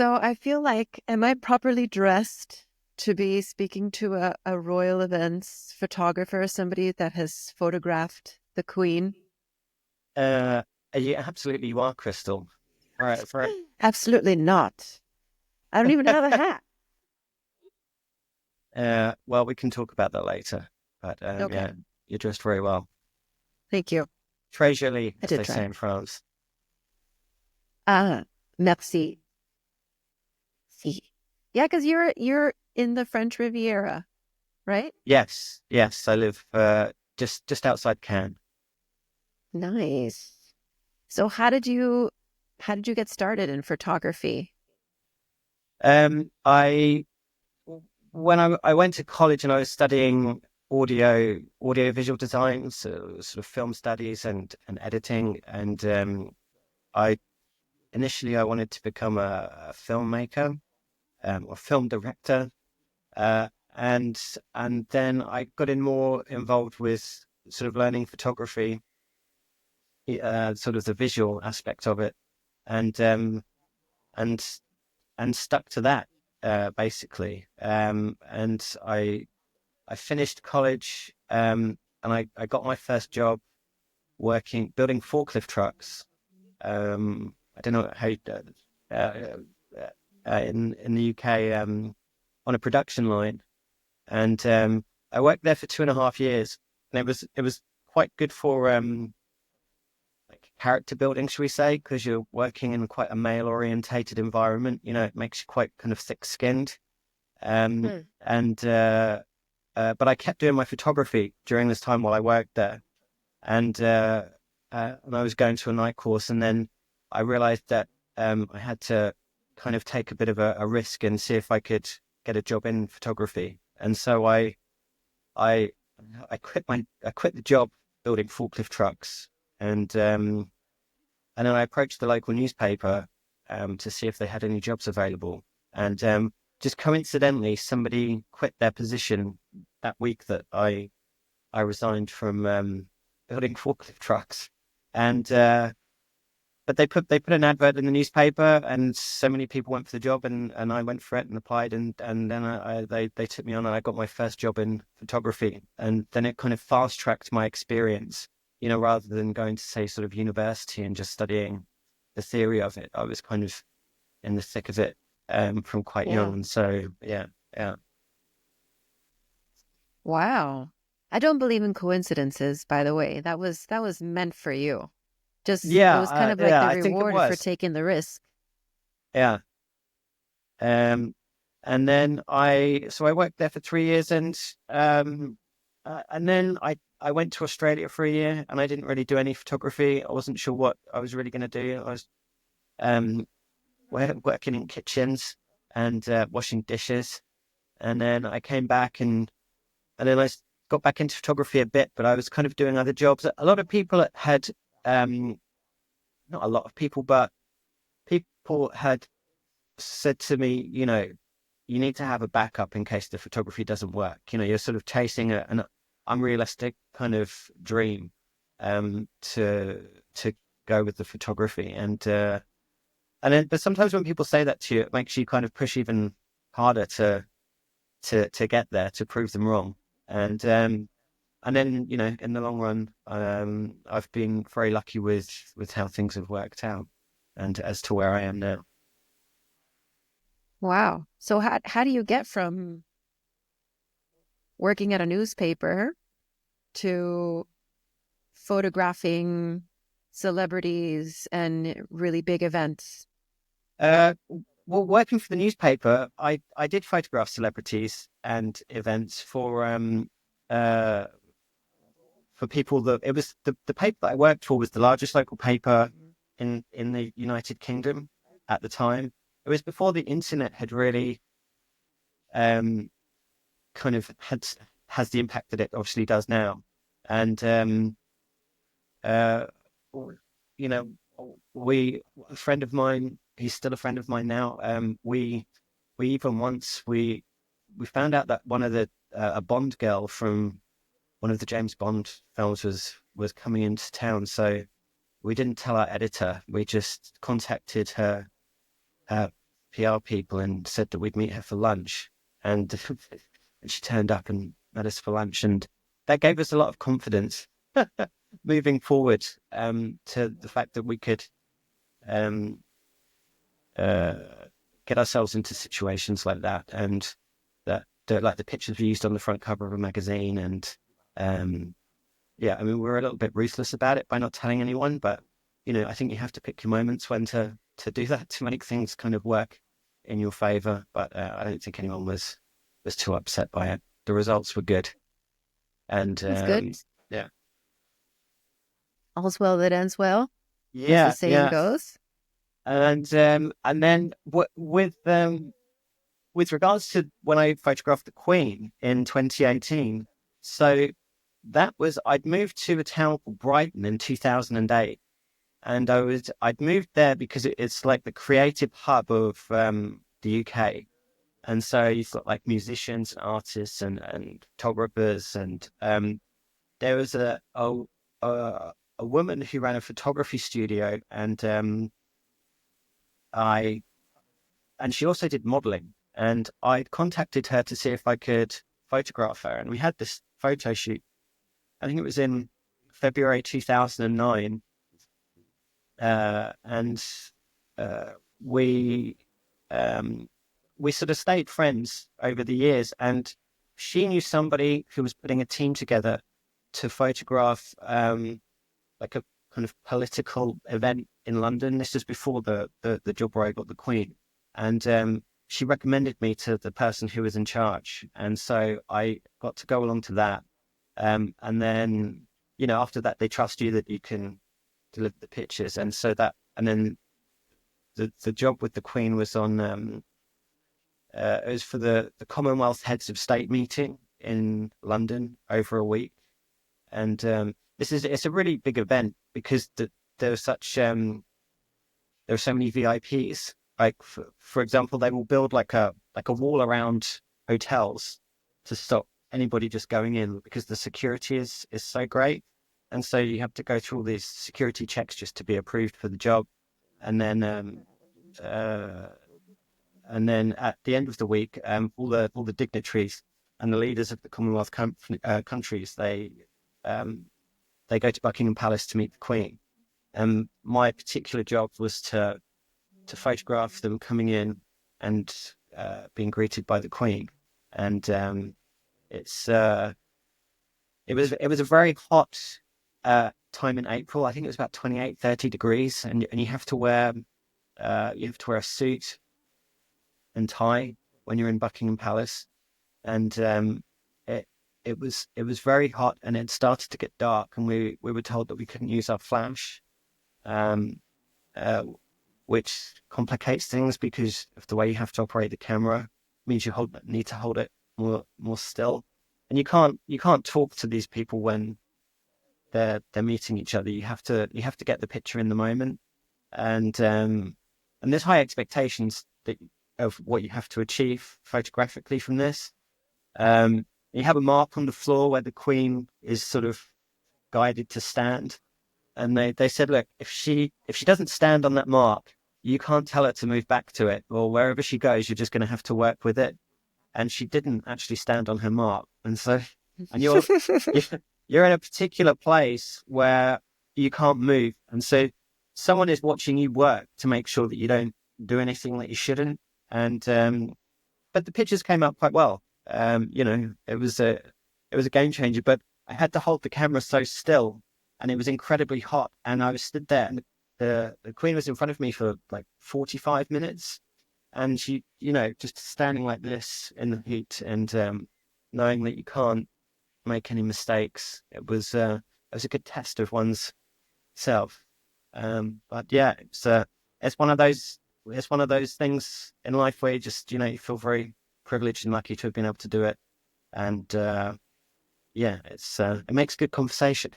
So I feel like, am I properly dressed to be speaking to a royal events photographer, somebody that has photographed the Queen? Uh, absolutely you are, Crystal. Right, right. Absolutely not. I don't even have a hat. Well, we can talk about that later. But Okay. yeah, you're dressed very well. Thank you. Très joli, I as did they say try. in France. Ah, merci. Si. Yeah, because you're in the French Riviera, right? Yes, yes. I live just outside Cannes. Nice. So how did you get started in photography? I when I went to college and I was studying audio visual design, so sort of film studies and editing, and I initially I wanted to become a filmmaker or film director, uh, and and then I got in more involved with sort of learning photography, sort of the visual aspect of it, and and and stuck to that basically. And I finished college, and I got my first job working building forklift trucks. I don't know how you, in the UK, on a production line, and I worked there for 2.5 years, and it was quite good for like character building, should we say, because you're working in quite a male orientated environment. You know, it makes you quite kind of thick skinned. Hmm. And But I kept doing my photography during this time while I worked there, and I was going to a night course, and then I realized that I had to kind of take a bit of a risk and see if I could get a job in photography. And so I I quit the job building forklift trucks, and and then I approached the local newspaper to see if they had any jobs available. And just coincidentally, somebody quit their position that week that I resigned from building forklift trucks. And but they put an advert in the newspaper, and so many people went for the job, and I went for it and applied, and then they took me on, and I got my first job in photography, and then it kind of fast tracked my experience, you know, rather than going to say sort of university and just studying the theory of it. I was kind of in the thick of it from quite young, Yeah. and so yeah, yeah, Wow. I don't believe in coincidences, by the way. That was meant for you. Just it was kind of like yeah. the I think it reward for was, taking the risk. yeah. Um, and then I worked there for 3 years, and then I went to Australia for a year, and I didn't really do any photography. I wasn't sure what I was really going to do. I was um, working in kitchens and washing dishes, and then I came back, and then got back into photography a bit, but I was kind of doing other jobs. A lot of people had, um, not a lot of people, but people had said to me, you know, you need to have a backup in case the photography doesn't work. You know, you're sort of chasing an unrealistic kind of dream to go with the photography. And then, but sometimes when people say that to you, it makes you kind of push even harder to get there, to prove them wrong. And then, you know, in the long run, I've been very lucky with how things have worked out and as to where I am now. Wow. So how do you get from working at a newspaper to photographing celebrities and really big events? Uh, well, working for the newspaper, I did photograph celebrities and events uh for people that it was the paper that I worked for was the largest local paper in the United Kingdom at the time. It was before the internet had really um kind of has the impact that it obviously does now. And uh you know, a friend of mine, he's still a friend of mine now. We even once we found out that one of the a Bond girl from one of the James Bond films was coming into town. So we didn't tell our editor. We just contacted her PR people and said that we'd meet her for lunch, and and she turned up and met us for lunch, and that gave us a lot of confidence moving forward, to the fact that we could get ourselves into situations like that, and that like the pictures we used on the front cover of a magazine, and yeah, I mean, we're a little bit ruthless about it by not telling anyone, but I think you have to pick your moments when to do that to make things kind of work in your favor. But I don't think anyone was too upset by it. The results were good, and That's good. yeah, All's well that ends well, as the yeah, saying yeah. goes. And then with regards to when I photographed the Queen in 2018, so I'd moved to a town called Brighton in 2008, and I'd moved there because it's like the creative hub of the UK, and so you've got like musicians and artists and photographers, and there was a woman who ran a photography studio, and she also did modeling, and I contacted her to see if I could photograph her, and we had this photo shoot. I think it was in February 2009, and we sort of stayed friends over the years, and she knew somebody who was putting a team together to photograph like a kind of political event in London. This is before the job where I got the Queen, and she recommended me to the person who was in charge, and so I got to go along to that. And then after that, they trust you that you can deliver the pictures, and then the job with the Queen was on it was for the Commonwealth Heads of State meeting in London over a week, and it's a really big event because there are so many VIPs. Like for example, they will build like a wall around hotels to stop anybody just going in because the security is so great, and so you have to go through all these security checks just to be approved for the job, and then at the end of the week, all the dignitaries and the leaders of the Commonwealth countries, they go to Buckingham Palace to meet the Queen. And my particular job was to photograph them coming in and being greeted by the Queen. And it was a very hot time in April. I think it was about 28, 30 degrees, and you have to wear a suit and tie when you're in Buckingham Palace, and it was very hot, and it started to get dark, and we were told that we couldn't use our flash, which complicates things because of the way you have to operate the camera. It means you need to hold it more still, and you can't talk to these people when they're meeting each other. You have to get the picture in the moment, and there's high expectations of what you have to achieve photographically from this. You have a mark on the floor where the Queen is sort of guided to stand, and they said, look, if she doesn't stand on that mark, you can't tell her to move back to it, or wherever she goes, you're just going to have to work with it. And she didn't actually stand on her mark, and so you're in a particular place where you can't move, and so someone is watching you work to make sure that you don't do anything that you shouldn't. And but the pictures came out quite well. It was a game changer, but I had to hold the camera so still, and it was incredibly hot, and I was stood there, and the Queen was in front of me for like 45 minutes, and she, just standing like this in the heat, and knowing that you can't make any mistakes. It was a good test of one's self. But yeah, it's one of those things in life where you just, you feel very privileged and lucky to have been able to do it. And yeah, it makes good conversation.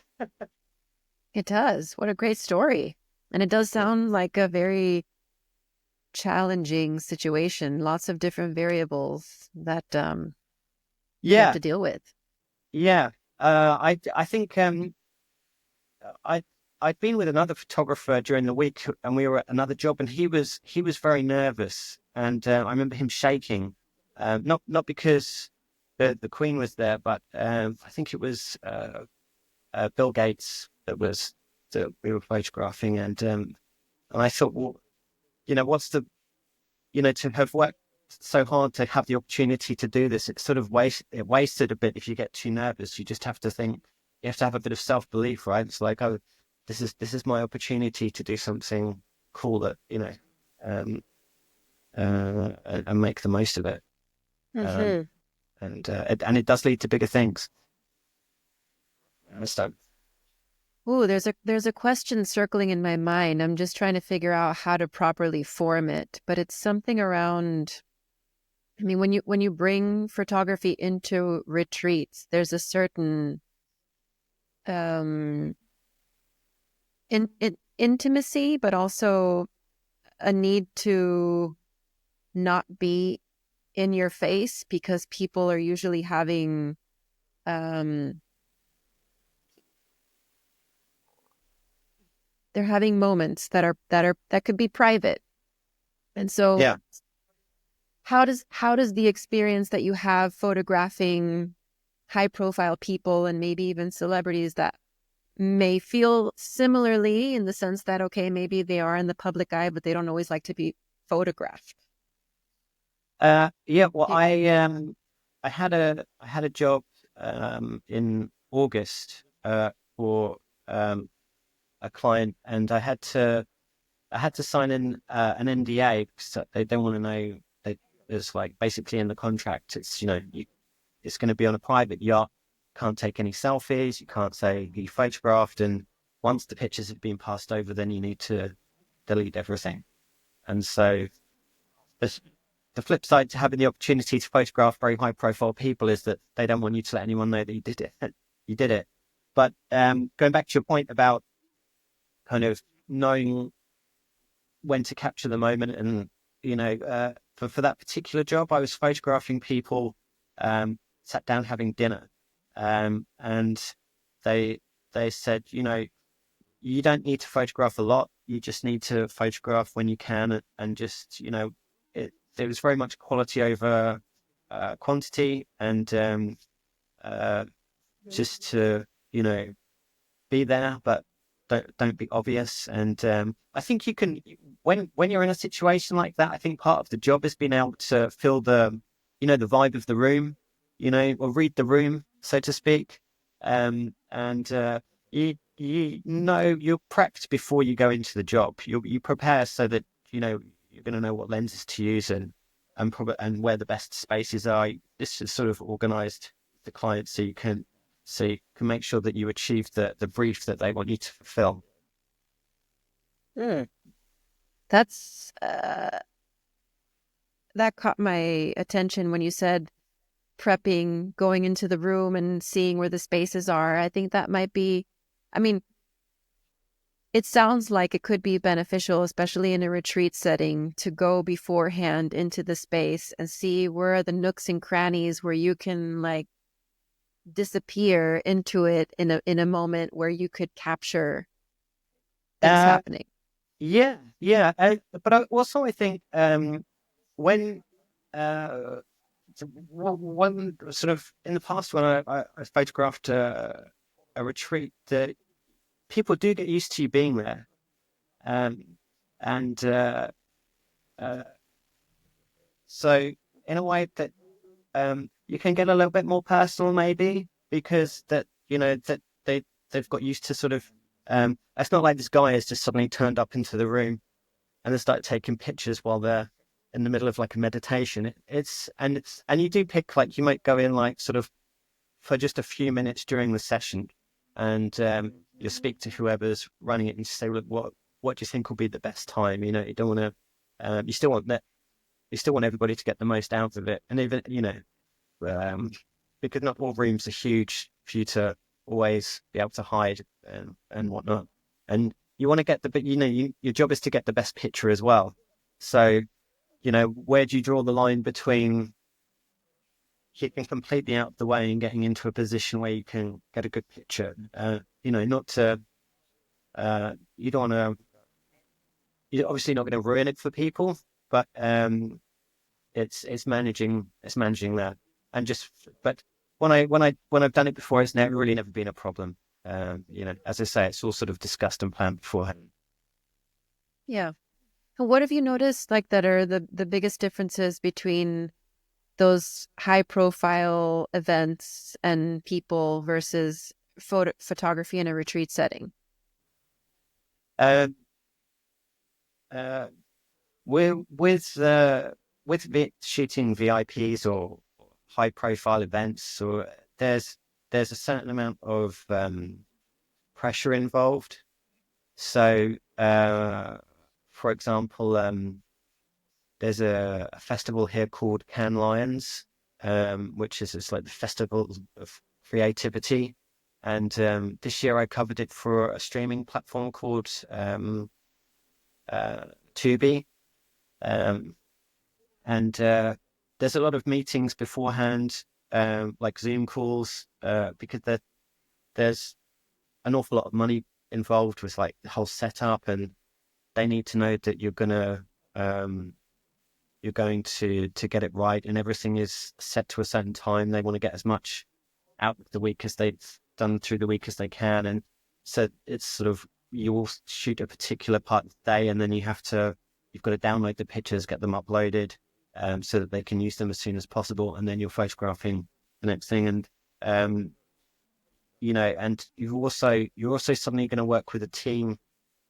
It does. What a great story. And it does sound like a very challenging situation. Lots of different variables that you have to deal with. Yeah. I think I'd been with another photographer during the week, and we were at another job, and he was very nervous, and I remember him shaking, not because the Queen was there, but I think it was Bill Gates that we were photographing, and I thought, well, what's the to have worked so hard to have the opportunity to do this, it sort of wasted a bit if you get too nervous. You just have to think, you have to have a bit of self-belief, right? It's like, oh, this is my opportunity to do something cool that, um, and make the most of it. Um, Mm-hmm. and it does lead to bigger things. So, Ooh, there's a question circling in my mind. I'm just trying to figure out how to properly form it, but it's something around, I mean, when you bring photography into retreats, there's a certain um intimacy, but also a need to not be in your face because people are usually having um they're having moments that could be private. And so yeah. how does the experience that you have photographing high profile people and maybe even celebrities that may feel similarly in the sense that, okay, maybe they are in the public eye, but they don't always like to be photographed. Yeah, well, I had a job in August for a client, and I had to sign in an NDA because they don't want to know. It's like basically in the contract. It's it's going to be on a private yacht. Can't take any selfies. You can't say you photographed. And once the pictures have been passed over, then you need to delete everything. And so this, the flip side to having the opportunity to photograph very high profile people is that they don't want you to let anyone know that you did it. You did it. But going back to your point about kind of knowing when to capture the moment, and for that particular job, I was photographing people sat down having dinner, and they said, you don't need to photograph a lot. You just need to photograph when you can, and just it was very much quality over quantity, and uh, just to be there, but don't be obvious. And I think you can, when you're in a situation like that, I think part of the job is being able to feel the vibe of the room, or read the room, so to speak. And you're prepped before you go into the job. You prepare so that you're going to know what lenses to use, and where the best spaces are. This is sort of organized the client so you can make sure that you achieve the brief that they want you to fulfill. Hmm. That's that caught my attention when you said prepping, going into the room and seeing where the spaces are. I think that might be, I mean, it sounds like it could be beneficial, especially in a retreat setting, to go beforehand into the space and see where are the nooks and crannies where you can like disappear into it in a moment where you could capture things Uh, happening. yeah, yeah. But also, I think when uh, one sort of in the past when I photographed a retreat, that people do get used to you being there, um, and uh, so in a way that you can get a little bit more personal, maybe, because that they've got used to sort of. It's not like this guy has just suddenly turned up into the room and they start taking pictures while they're in the middle of like a meditation. And you do pick, like, you might go in like sort of for just a few minutes during the session, and you'll speak to whoever's running it and say, look, what do you think will be the best time? You don't want to. You still want that. You still want everybody to get the most out of it, and even um, because not all rooms are huge for you to always be able to hide and whatnot. And you want to get your job is to get the best picture as well. So, where do you draw the line between keeping completely out of the way and getting into a position where you can get a good picture? Not to, you don't want to, you're obviously not going to ruin it for people, but it's managing that. And just, but when I've done it before, it's never been a problem. As I say, it's all sort of discussed and planned beforehand. Yeah. What have you noticed like that are the biggest differences between those high profile events and people versus photography in a retreat setting? Um, uh, shooting VIPs or high profile events, or there's a certain amount of pressure involved. So, for example, there's a festival here called 𝗕𝗨𝗟𝗡𝗘𝗧, which is it's like the festival of creativity. And this year I covered it for a streaming platform called Tubi. And there's a lot of meetings beforehand, like Zoom calls, because there's an awful lot of money involved with like the whole setup, and they need to know that you're going to get it right, and everything is set to a certain time. They want to get as much out of the week as they've done through the week as they can, and so it's sort of, you will shoot a particular part of the day, and then you've got to download the pictures, get them uploaded, so that they can use them as soon as possible, and then you're photographing the next thing. And and you're also suddenly going to work with a team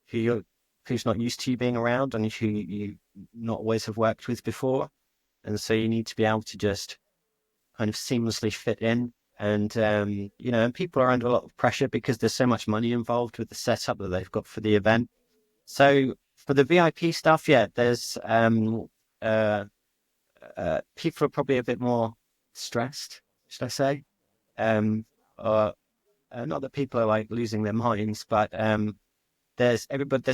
who's not used to you being around, and who you not always have worked with before, and so you need to be able to just kind of seamlessly fit in. And and people are under a lot of pressure because there's so much money involved with the setup that they've got for the event. So for the VIP stuff, yeah, there's people are probably a bit more stressed, should I say? Or not that people are like losing their minds, but there's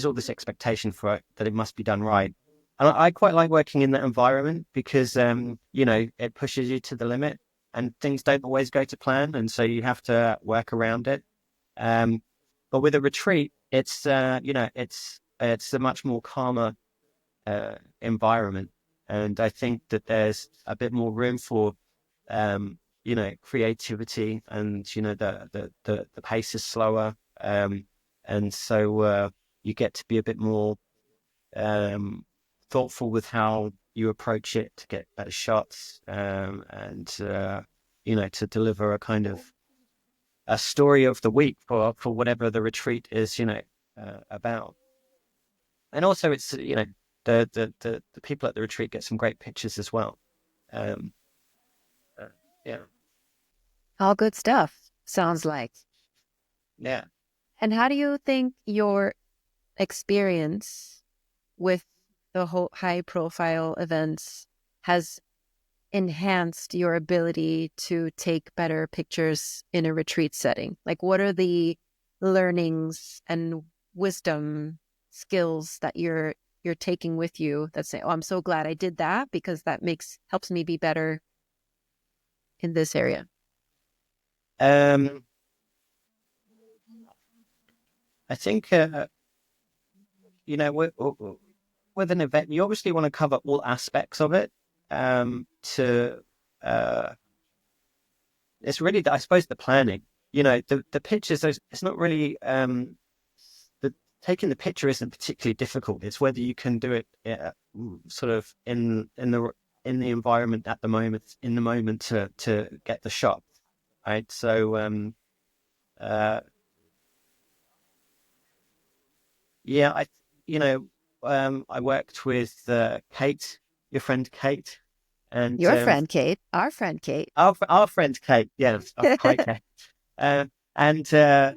all this expectation for it, that it must be done right. And I quite like working in that environment because it pushes you to the limit, and things don't always go to plan, and so you have to work around it. But with a retreat, it's a much more calmer environment, and I think that there's a bit more room for creativity, and the pace is slower, and so you get to be a bit more thoughtful with how you approach it to get better shots, and to deliver a kind of a story of the week for whatever the retreat is about. And also, it's the people at the retreat get some great pictures as well. Um, yeah, All good stuff, sounds like. yeah. And how do you think your experience with the whole high profile events has enhanced your ability to take better pictures in a retreat setting? Like, what are the learnings and wisdom skills that you're taking with you that say, oh, I'm so glad I did that because that helps me be better in this area? I think with an event, you obviously want to cover all aspects of it. To It's really, I suppose, the planning. The pictures. It's not really the taking the picture isn't particularly difficult. It's whether you can do it sort of in the environment at the moment, to get the shot, right? So yeah, I worked with Kate, your friend Kate, and Your friend Kate, our friend Kate. our friend Kate, yes, hi Kate, and at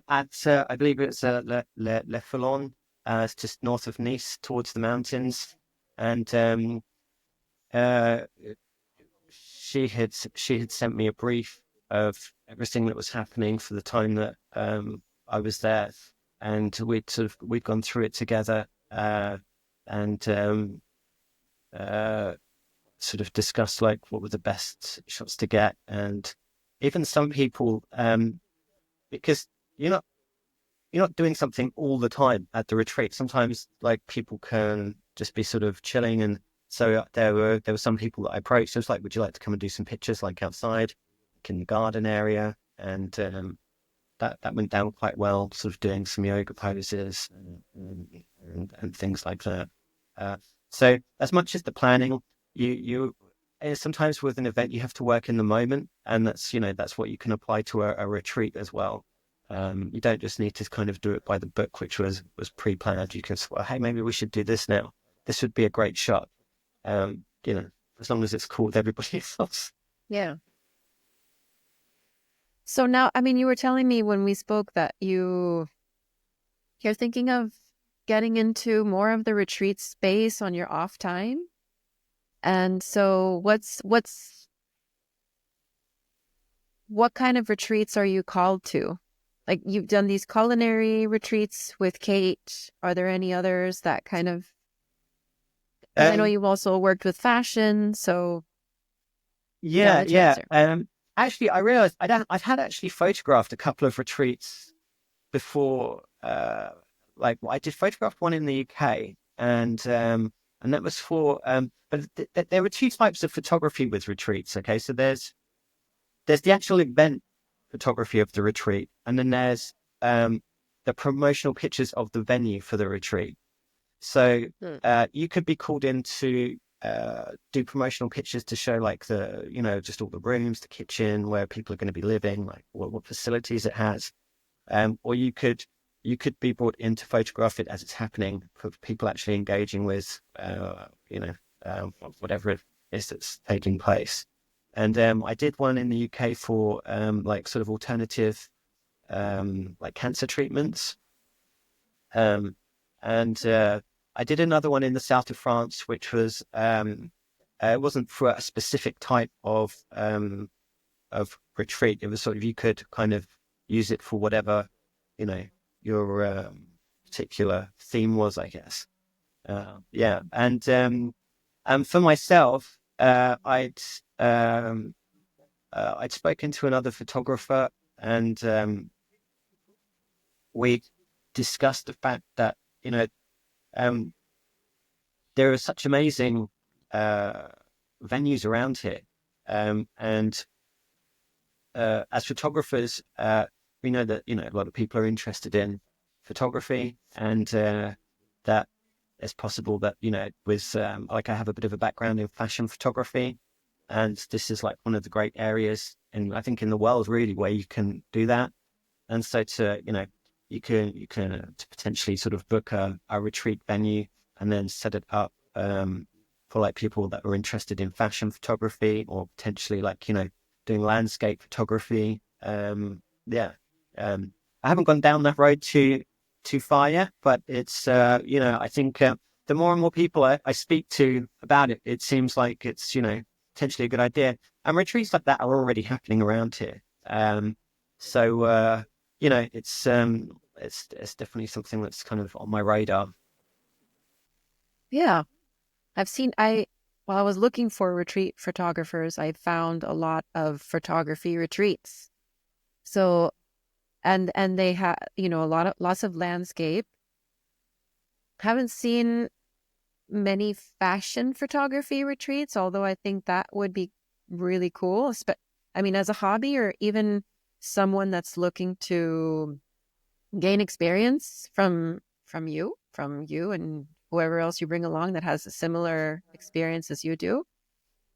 I believe it's 𝗕𝗨𝗏𝗧𝗛, it's just north of Nice, towards the mountains, and uh, she had sent me a brief of everything that was happening for the time that I was there, and we'd gone through it together, and sort of discussed like what were the best shots to get. And even some people, because you're not doing something all the time at the retreat. Sometimes like people can just be sort of chilling, and So there were some people that I approached. I was like, "Would you like to come and do some pictures, like outside, like in the garden area?" And that went down quite well. Sort of doing some yoga poses and things like that. Uh, so as much as the planning, you sometimes with an event you have to work in the moment, and that's what you can apply to a retreat as well. You don't just need to kind of do it by the book, which was pre-planned. You can say, well, hey, maybe we should do this now. This would be a great shot. As long as it's cool with everybody else. Yeah. So now, I mean, you were telling me when we spoke that you're thinking of getting into more of the retreat space on your off time. And so what kind of retreats are you called to? Like, you've done these culinary retreats with Kate. Are there any others that kind of, because I know you've also worked with fashion, so Yeah, let you yeah. answer. Actually, I realized I've had actually photographed a couple of retreats before. I did photograph one in the UK, and that was for but there were two types of photography with retreats. Okay, so there's the actual event photography of the retreat, and then there's the promotional pictures of the venue for the retreat. So you could be called in to do promotional pictures to show like just all the rooms, the kitchen, where people are going to be living, like what facilities it has. Or you could be brought in to photograph it as it's happening for people actually engaging with whatever it is that's taking place. And I did one in the UK for like sort of alternative like cancer treatments. And I did another one in the south of France, which was it wasn't for a specific type of retreat. It was sort of, you could kind of use it for whatever your particular theme was, I guess. Yeah, and for myself, I'd spoken to another photographer, and we discussed the fact that um, there are such amazing venues around here, and as photographers, we know that a lot of people are interested in photography, and that it's possible that with like I have a bit of a background in fashion photography, and this is like one of the great areas, and I think in the world really where you can do that. And so you can to potentially sort of book a retreat venue and then set it up for like people that are interested in fashion photography, or potentially like doing landscape photography. Yeah, I haven't gone down that road too far yet, but it's I think the more and more people I speak to about it, it seems like it's potentially a good idea. And retreats like that are already happening around here. So it's definitely something that's kind of on my radar. Yeah. While I was looking for retreat photographers, I found a lot of photography retreats. So, and they have, lots of landscape. Haven't seen many fashion photography retreats, although I think that would be really cool. I mean, as a hobby, or even someone that's looking to gain experience from you and whoever else you bring along that has a similar experience as you do,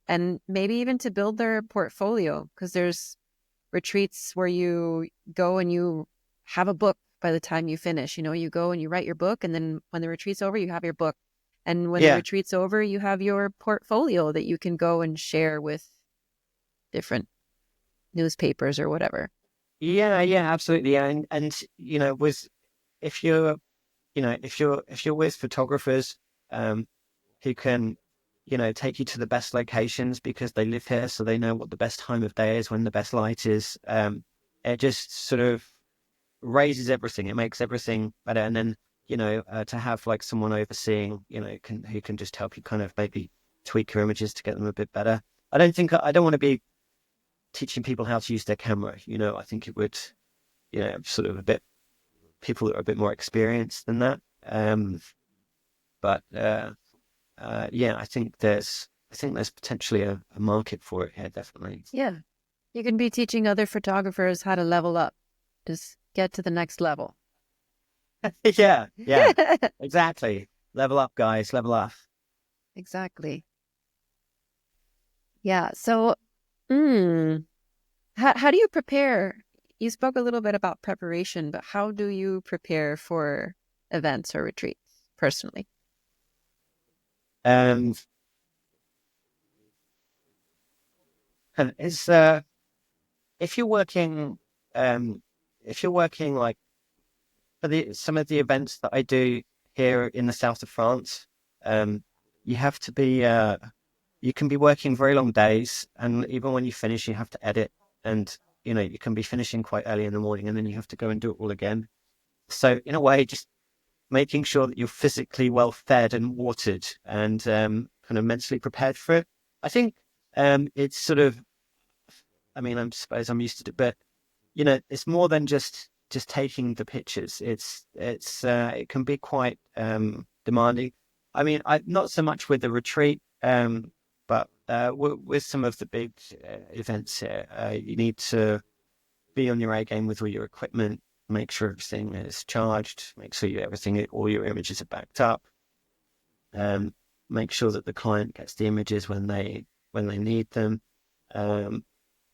and maybe even to build their portfolio, because there's retreats where you go and you have a book by the time you finish. You go and you write your book, and then when the retreat's over, you have your book. And when the Yeah, retreat's over, you have your portfolio that you can go and share with different newspapers or whatever. yeah, absolutely. And with if you're if you're with photographers who can take you to the best locations because they live here, so they know what the best time of day is, when the best light is, it just sort of raises everything. It makes everything better. And then to have like someone overseeing, who can just help you kind of maybe tweak your images to get them a bit better. I don't want to be teaching people how to use their camera. I think it would sort of a bit people that are a bit more experienced than that. But yeah, I think there's potentially a market for it here, definitely. Yeah. You can be teaching other photographers how to level up, just get to the next level. Yeah, yeah, exactly. Level up, guys, level up. Exactly. Yeah. So, mm, how do you prepare? You spoke a little bit about preparation, but how do you prepare for events or retreats personally? Um, and it's if you're working, um, if you're working like for some of the events that I do here in the south of France, um, you have to be you can be working very long days, and even when you finish, you have to edit, and you can be finishing quite early in the morning, and then you have to go and do it all again. So in a way, just making sure that you're physically well fed and watered, and kind of mentally prepared for it. I think it's sort of, I mean, I suppose I'm used to it, but it's more than just taking the pictures. It can be quite demanding. I mean, not so much with the retreat, but with some of the big events here, you need to be on your A game with all your equipment. Make sure everything is charged. Make sure all your images are backed up. Um, Make sure that the client gets the images when they need them. Um,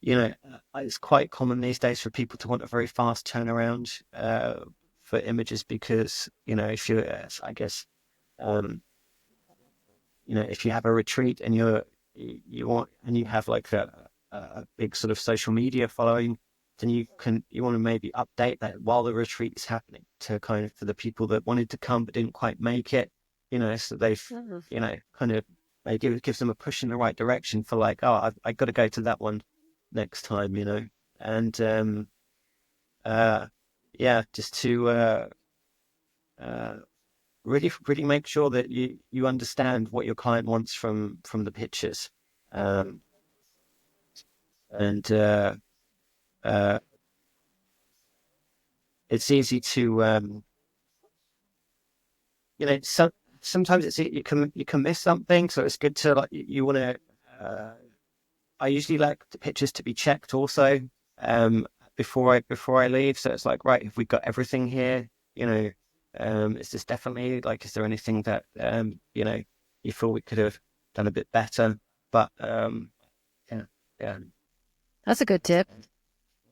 it's quite common these days for people to want a very fast turnaround for images because if you, I guess, um, if you have a retreat and you have like a big sort of social media following, then you want to maybe update that while the retreat is happening to kind of for the people that wanted to come but didn't quite make it, so they've Mhm. kind of maybe it gives them a push in the right direction for like, oh, I got to go to that one next time, and uh, yeah, just to uh, really make sure that you understand what your client wants from the pictures, um, and uh, it's easy to sometimes you can miss something, so it's good to like you want to. I usually like the pictures to be checked also before I leave. So it's like, right, have we got everything here? Is this definitely like, is there anything that you feel we could have done a bit better? But yeah, yeah, That's a good tip.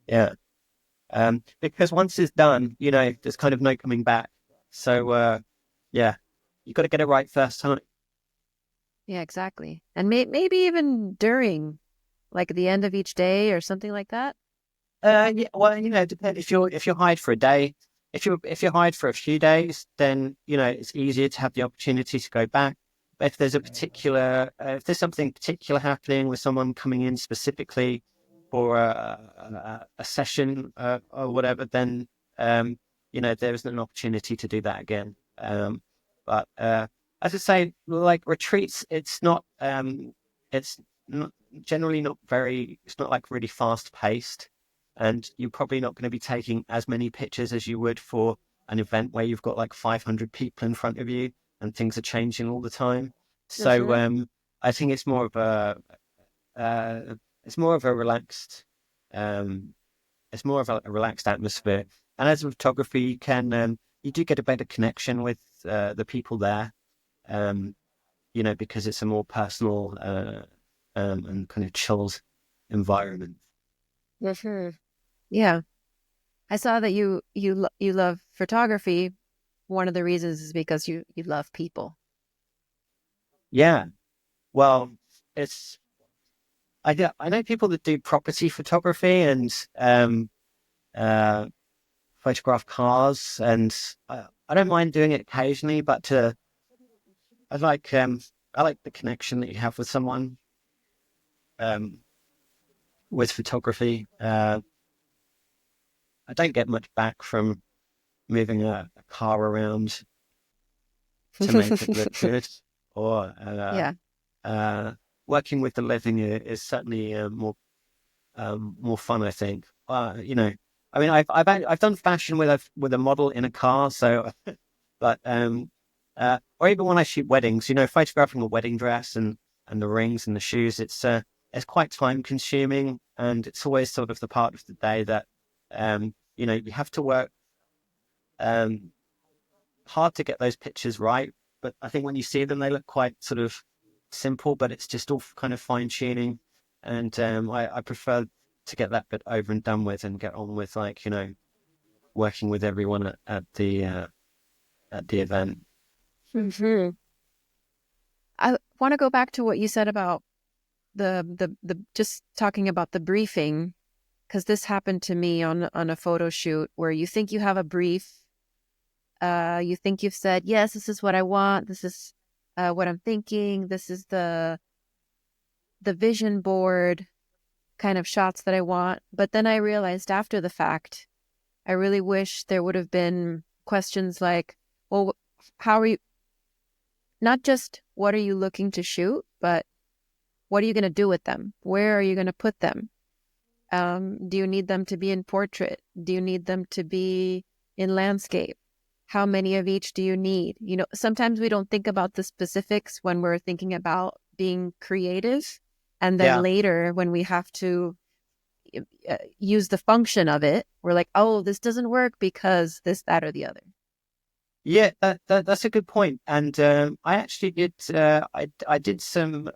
yeah. Because once it's done, there's kind of no coming back. So yeah, you got to get it right first time. Yeah, exactly. And maybe even during, like the end of each day or something like that. Yeah, well, depend if you're hired for a day. If you're hired for a few days, then it's easier to have the opportunity to go back. But if there's something particular happening with someone coming in specifically for a session or whatever, then there isn't an opportunity to do that again. But as I say, like retreats, it's not generally not very. It's not like really fast paced, and you're probably not going to be taking as many pictures as you would for an event where you've got like 500 people in front of you and things are changing all the time. So Hmm. I think uh, it's more of a relaxed um, it's more of a relaxed atmosphere. And as with photography, you do get a better connection with the people there, um, because it's a more personal and kind of chilled environment. Hmm. Yeah. I saw that you love photography. One of the reasons is because you love people. Yeah. Well, it's I know people that do property photography and uh, photograph cars, and I don't mind doing it occasionally, but I like um, I like the connection that you have with someone um, with photography. I don't get much back from moving a car around to make it look good, or Yeah. uh, working with the living is certainly more fun, I think. I mean, I've done fashion with a model in a car, so but or even when I shoot weddings, photographing a wedding dress and the rings and the shoes, it's quite time consuming, and it's always sort of the part of the day that you have to work um, hard to get those pictures right. But I think when you see them, they look quite sort of simple, but it's just all kind of fine tuning. And I prefer to get that bit over and done with and get on with working with everyone at the event. Mhm. I want to go back to what you said about the just talking about the briefing, because this happened to me on a photo shoot where you think you have a brief, you think you've said, yes, this is what I want, this is what I'm thinking, this is the vision board kind of shots that I want. But then I realized after the fact, I really wish there would have been questions like, well, how are you, not just what are you looking to shoot, but what are you going to do with them? Where are you going to put them? Do you need them to be in portrait? Do you need them to be in landscape? How many of each do you need? Sometimes we don't think about the specifics when we're thinking about being creative. And then Yeah. later, when we have to use the function of it, we're like, oh, this doesn't work because this, that, or the other. Yeah, that's a good point. And I actually did. I did some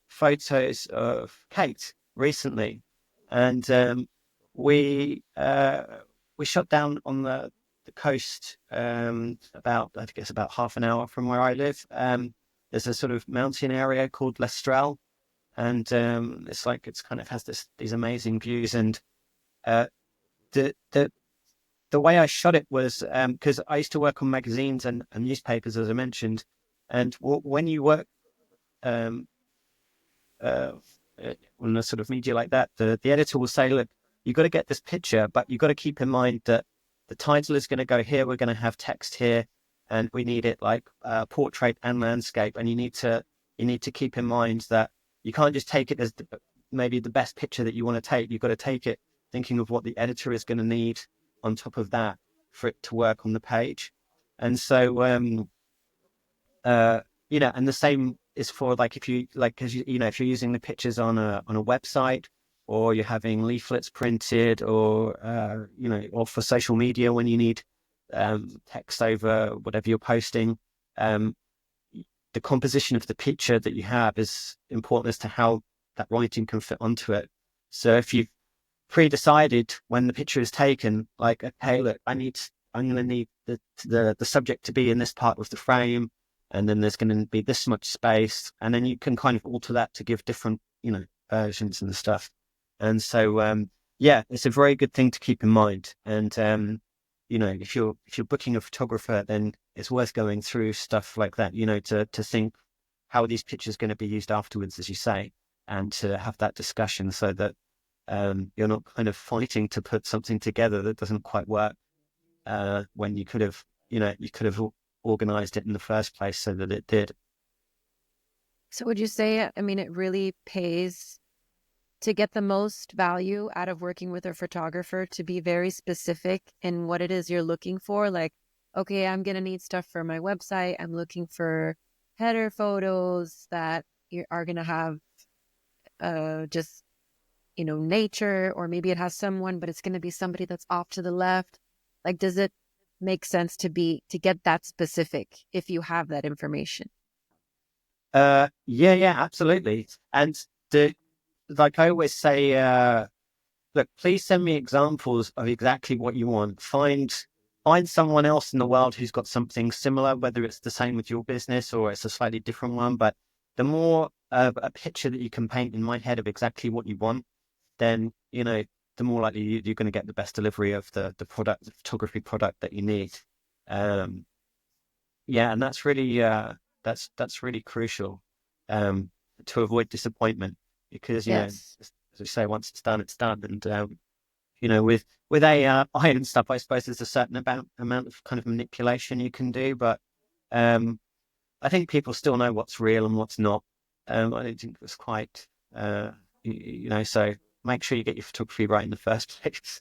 photos of Kate recently, and we shot down on the coast, about, I guess, about half an hour from where I live. There's a sort of mountain area called 𝗕𝗨𝗧𝗪, and it's kind of has these amazing views. And the the way I shot it was because I used to work on magazines and newspapers, as I mentioned. And when you work um, uh, on a sort of media like that, the editor will say, look, you've got to get this picture, but you've got to keep in mind that the title is going to go here. We're going to have text here, and we need it like portrait and landscape. And you need to keep in mind that you can't just take it as maybe the best picture that you want to take. You've got to take it thinking of what the editor is going to need on top of that for it to work on the page. And so, and the same is for like, if you like, because if you're using the pictures on a website, or you're having leaflets printed, or or for social media when you need text over whatever you're posting, the composition of the picture that you have is important as to how that writing can fit onto it. So if you've pre-decided when the picture is taken, like, okay, look, I'm going to need the subject to be in this part of the frame, and then there's going to be this much space, and then you can kind of alter that to give different, versions and stuff. And so, yeah, it's a very good thing to keep in mind. And if you're booking a photographer, then it's worth going through stuff like that, to think how are these pictures going to be used afterwards, as you say, and to have that discussion so that you're not kind of fighting to put something together that doesn't quite work, when you could have organized it in the first place so that it did. So would you say, I mean, it really pays to get the most value out of working with a photographer to be very specific in what it is you're looking for? Like, okay, I'm going to need stuff for my website. I'm looking for header photos that are going to have just nature, or maybe it has someone, but it's going to be somebody that's off to the left. Like, does it make sense to get that specific if you have that information? Yeah, absolutely. And like I always say, look, please send me examples of exactly what you want. Find someone else in the world who's got something similar, whether it's the same with your business or it's a slightly different one. But the more of a picture that you can paint in my head of exactly what you want, then the more likely you're going to get the best delivery of the product, the photography product that you need. Yeah, and that's really that's really crucial, to avoid disappointment, because Yes. as we say, once it's done, it's done. And with AI and stuff, I suppose there's a certain amount of kind of manipulation you can do, but I think people still know what's real and what's not. I don't think it's quite so make sure you get your photography right in the first place.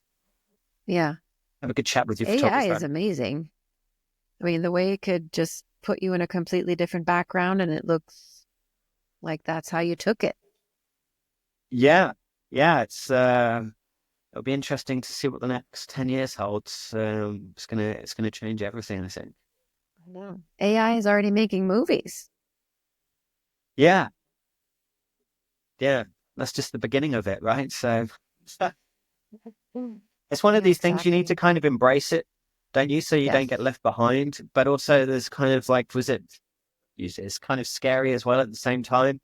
Yeah. Have a good chat with your AI photographer. is amazing. I mean, the way it could just put you in a completely different background, and it looks like that's how you took it. Yeah, yeah. It'll be interesting to see what the next 10 years holds. It's gonna change everything, I think. I know. AI is already making movies. Yeah, yeah. That's just the beginning of it, right? So it's one of Yeah, these things you need to exactly. kind of embrace it, don't you? So you don't get Yes. left behind. But also there's kind of like, it's kind of scary as well at the same time.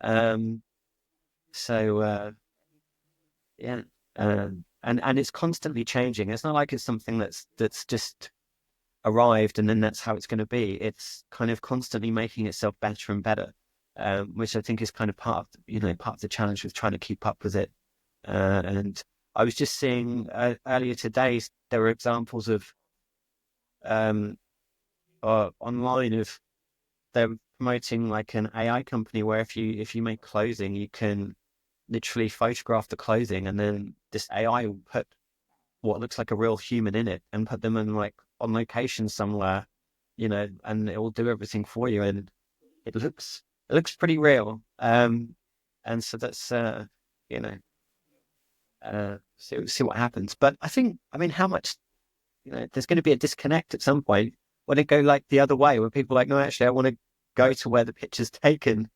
Um, so yeah. And it's constantly changing. It's not like it's something that's just arrived and then that's how it's going to be. It's kind of constantly making itself better and better, which I think is kind of part of the challenge with trying to keep up with it. And I was just seeing earlier today, there were examples of um, online of they're promoting like an AI company where if you make clothing, you can literally photograph the clothing and then this AI will put what looks like a real human in it and put them in like on location somewhere, and it will do everything for you. And it looks pretty real. And so that's, you know, see what happens. But I mean, how much, there's going to be a disconnect at some point when it go like the other way, where people are like, no, actually, I want to go to where the picture's taken,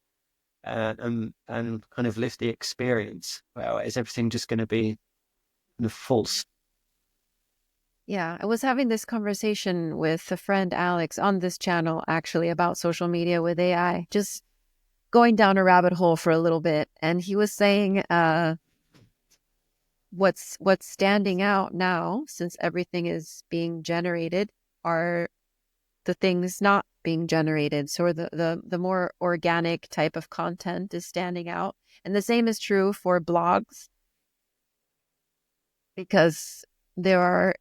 and kind of live the experience. Well, is everything just going to be kind of false? Yeah, I was having this conversation with a friend, Alex, on this channel actually about social media with AI, just going down a rabbit hole for a little bit. And he was saying what's standing out now, since everything is being generated, are the things not being generated. So the more organic type of content is standing out. And the same is true for blogs, because there are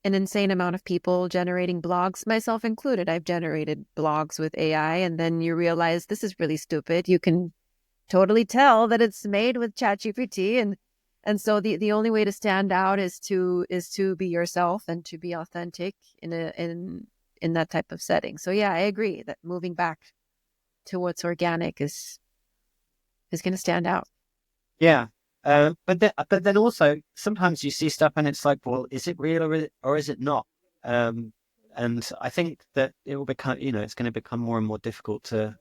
an insane amount of people generating blogs, myself included. I've generated blogs with AI, and then you realize this is really stupid. You can totally tell that it's made with ChatGPT, and so the only way to stand out is to be yourself and to be authentic in that type of setting. So yeah, I agree that moving back to what's organic is going to stand out. Yeah. But then also sometimes you see stuff and it's like, well, is it real or is it not? Um, and I think that it will become, it's going to become more and more difficult to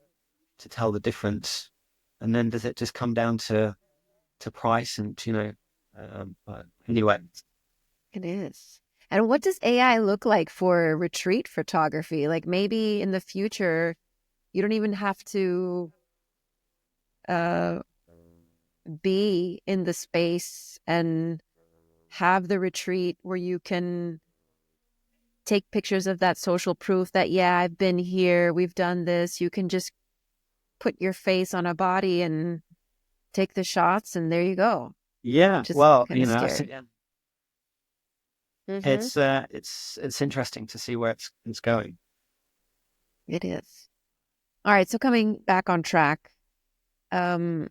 tell the difference. And then does it just come down to price but anyway. It is. And what does AI look like for retreat photography? Like maybe in the future, you don't even have to uh, be in the space and have the retreat where you can take pictures of that social proof that, yeah, I've been here, we've done this. You can just put your face on a body and take the shots, and there you go, Yeah. which is Well, kind of yeah, scary. Mm-hmm. it's interesting to see where it's going. It is. All right. So coming back on track. Um,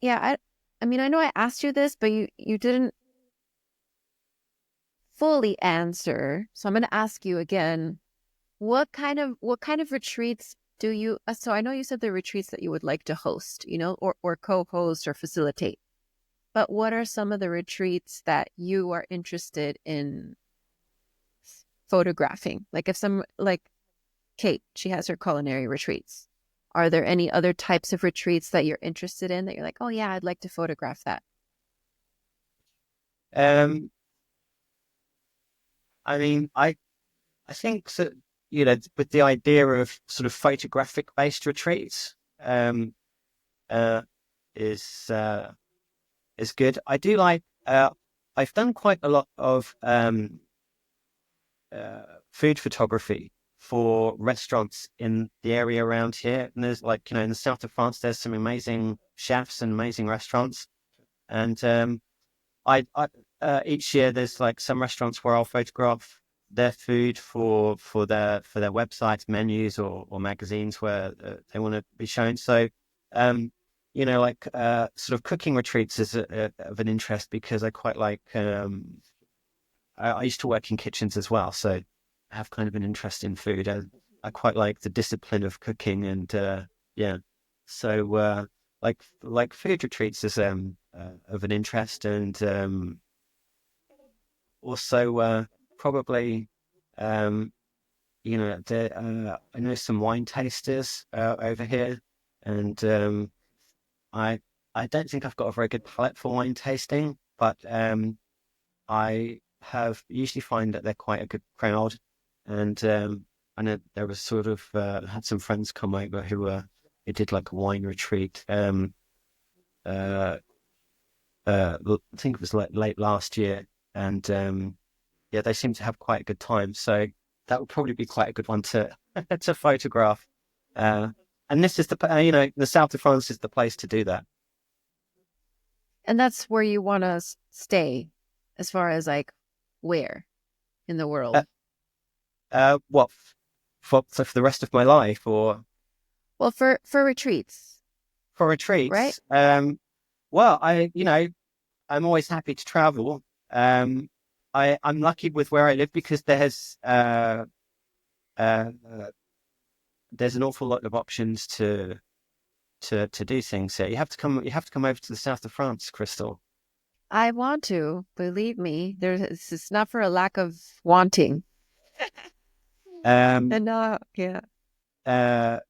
yeah, I mean, I know I asked you this, but you didn't fully answer. So I'm going to ask you again. What kind of retreats do you so I know you said the retreats that you would like to host, or co-host or facilitate. But what are some of the retreats that you are interested in photographing? Like if some like Kate, she has her culinary retreats. Are there any other types of retreats that you're interested in that you're like, "Oh yeah, I'd like to photograph that." Um, I mean, I think that, with the idea of sort of photographic based retreats, uh, is is good. I do like. I've done quite a lot of food photography for restaurants in the area around here. And there's like, in the south of France, there's some amazing chefs and amazing restaurants. And I each year there's like some restaurants where I'll photograph their food for their websites, menus, or magazines where they want to be shown. So, like sort of cooking retreats is of an interest because I quite like. I used to work in kitchens as well, so have kind of an interest in food. I quite like the discipline of cooking, and yeah. So like food retreats is of an interest, and also probably um, I know some wine tasters over here, and I I don't think I've got a very good palate for wine tasting, but I have usually find that they're quite a good crowd, and I know there was sort of had some friends come over who did like a wine retreat. Uh, I think it was like late last year, and yeah, they seem to have quite a good time. So that would probably be quite a good one to to photograph. Uh, and this is the south of France is the place to do that. And that's where you want to stay, as far as like where in the Uh, world? what for the rest of my life, or Well, for retreats, for right? retreats? Well, I'm always happy to travel. I'm lucky with where I live because uh, there's an awful lot of options to do things here. You have to come over to the south of France, Crystal. I want to, believe me. It's not for a lack of wanting. Um, And yeah. uh,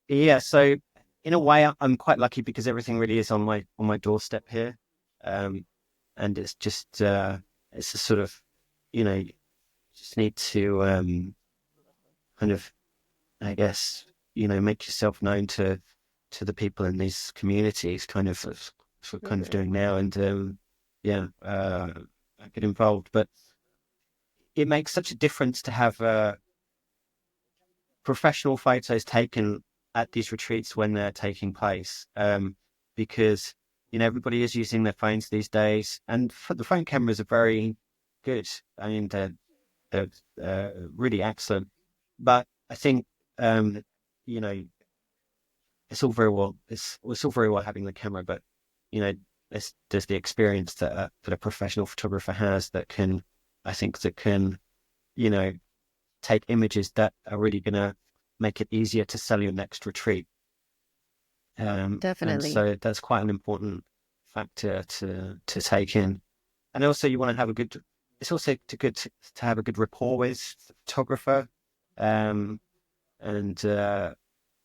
yeah. So in a way, I'm quite lucky because everything really is on my doorstep here, um, and it's just it's a sort of you just need to kind of I guess make yourself known to the people in these communities, as we're kind of doing now, and yeah, get involved. But it makes such a difference to have professional photos taken at these retreats when they're taking place, because everybody is using their phones these days, and the phone cameras are very good. I mean, they're really excellent. But I think you know it's all very well having the camera, but you know there's the experience that a professional photographer has that can you know take images that are really going to make it easier to sell your next retreat. And Definitely. so that's quite an important factor to take in. And also, you want to have a good. It's also good to have a good rapport with the photographer, um, and uh,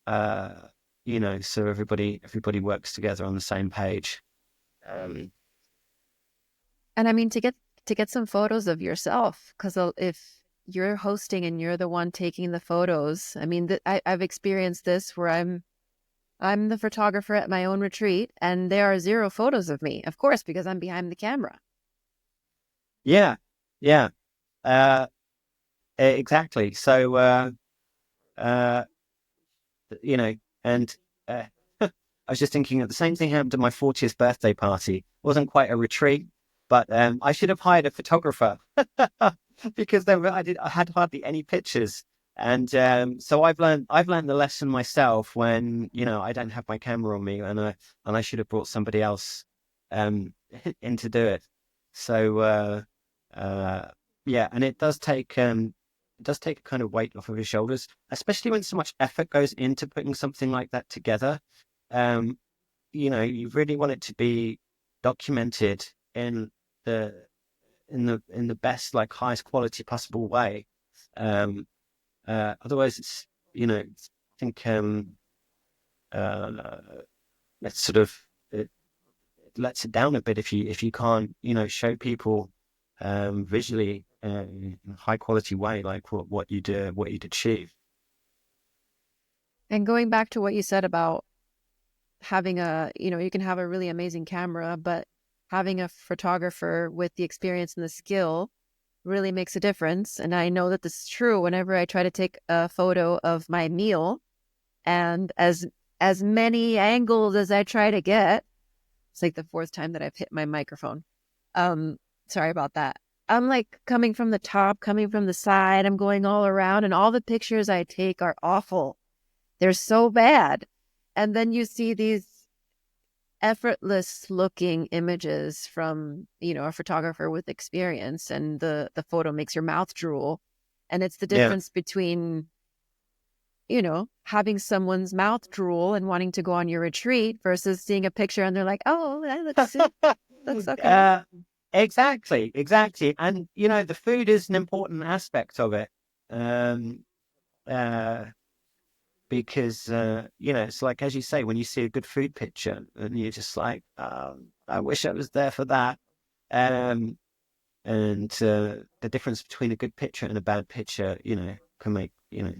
so everybody works together on the same page. Um, And I mean to get some photos of yourself, because if you're hosting and you're the one taking the photos, I mean, I've experienced this where I'm the photographer at my own retreat, and there are zero photos of me, of course, because I'm behind the camera. yeah, yeah, uh, exactly. So uh, you know, and I was just thinking that the same thing happened at my 40th birthday party. It wasn't quite a retreat, but I should have hired a photographer because I had hardly any pictures. And so I've learned the lesson myself when I don't have my camera on me, and I should have brought somebody else um, in to do it. So uh, yeah, and it does take a kind of weight off of your shoulders, especially when so much effort goes into putting something like that together. Um, you really want it to be documented in the in the best, like, highest quality possible way. Um, Otherwise, I think uh, it's sort of it lets it down a bit if you can't show people visually in a high quality way, like what you'd achieve. And going back to what you said about having you can have a really amazing camera, but having a photographer with the experience and the skill really makes a difference. And I know that this is true whenever I try to take a photo of my meal, and as many angles as I try to get, it's like the fourth time that I've hit my microphone. Um, Sorry about that. I'm like coming from the top, coming from the side, I'm going all around, and all the pictures I take are awful. They're so bad. And then you see these effortless looking images from, a photographer with experience, and the photo makes your mouth drool. And it's the Yeah. difference between, you know, having someone's mouth drool and wanting to go on your retreat versus seeing a picture and they're like, oh, that looks okay. Exactly, exactly. And, you know, the food is an important aspect of it. Um, uh, because, you know, it's like, as you say, when you see a good food picture and you're just like, I wish I was there for that. Um, and the difference between a good picture and a bad picture, you know, can make, you know,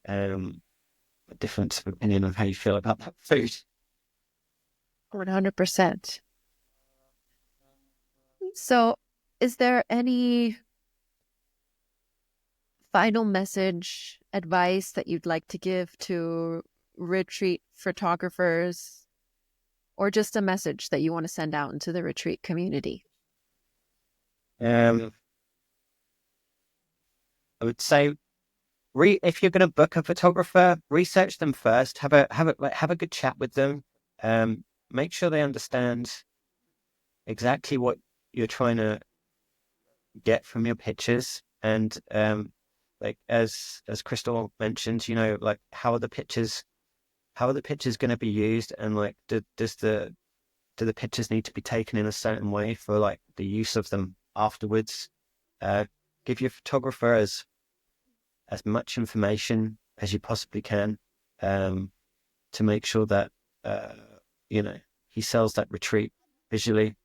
a difference of opinion on how you feel about that food. 100%. So, is there any final message, advice that you'd like to give to retreat photographers, or just a message that you want to send out into the retreat community? Um, I would say, if you're going to book a photographer, research them first. Have a good chat with them. Make sure they understand exactly what you're trying to get from your pictures, and like as Crystal mentioned, you know, like how are the pictures going to be used, and like do the pictures need to be taken in a certain way for like the use of them afterwards? Give your photographer as much information as you possibly can, to make sure that you know, he sells that retreat visually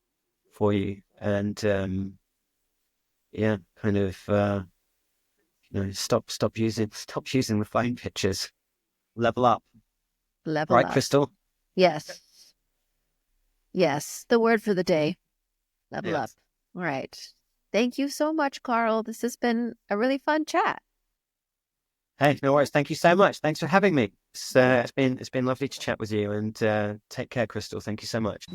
for you, and yeah, kind of you know, stop using the phone pictures. Level up, Level right, up. Crystal? Yes. Yes. The word for the day. Level up. Yes. All right. Thank you so much, Carl. This has been a really fun chat. Hey, no worries. Thank you so much. Thanks for having me. It's been lovely to chat with you, and take care, Crystal. Thank you so much.